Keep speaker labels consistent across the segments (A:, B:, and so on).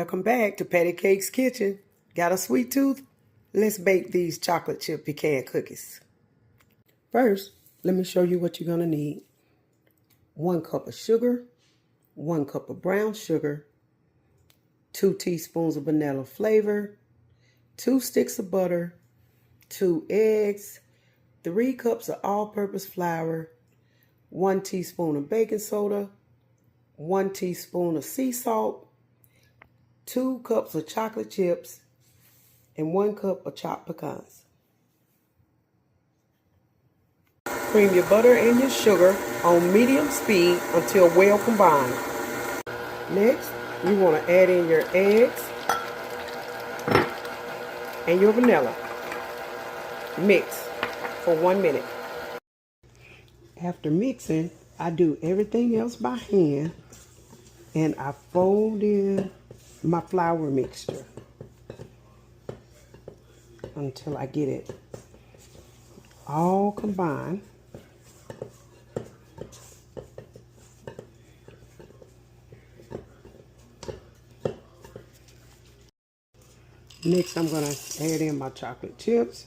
A: Welcome back to PattyKakes Kitchen. Got a sweet tooth? Let's bake these chocolate chip pecan cookies. First, let me show you what you're going to need. 1 cup of sugar, 1 cup of brown sugar, 2 teaspoons of vanilla flavor, 2 sticks of butter, 2 eggs, 3 cups of all-purpose flour, 1 teaspoon of baking soda, 1 teaspoon of sea salt, 2 cups of chocolate chips, and 1 cup of chopped pecans. Cream your butter and your sugar on medium speed until well combined. Next, you want to add in your eggs and your vanilla. Mix for 1 minute. After mixing, I do everything else by hand and I fold in my flour mixture until I get it all combined. Next, I'm going to add in my chocolate chips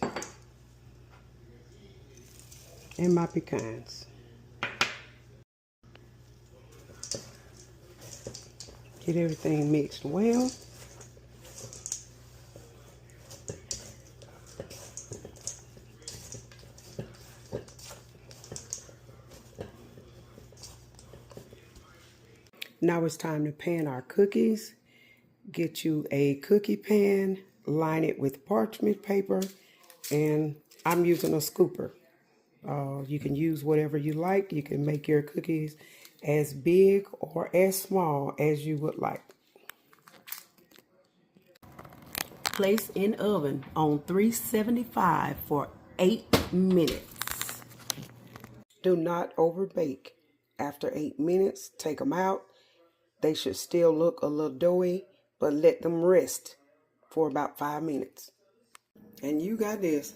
A: and my pecans. Get everything mixed well. Now it's time to pan our cookies. Get you a cookie pan, line it with parchment paper, and I'm using a scooper. You can use whatever you like. You can make your cookies as big or as small as you would like. Place in oven on 375 for 8 minutes. Do not overbake. After 8 minutes, take them out. They should still look a little doughy, but let them rest for about 5 minutes. And you got this.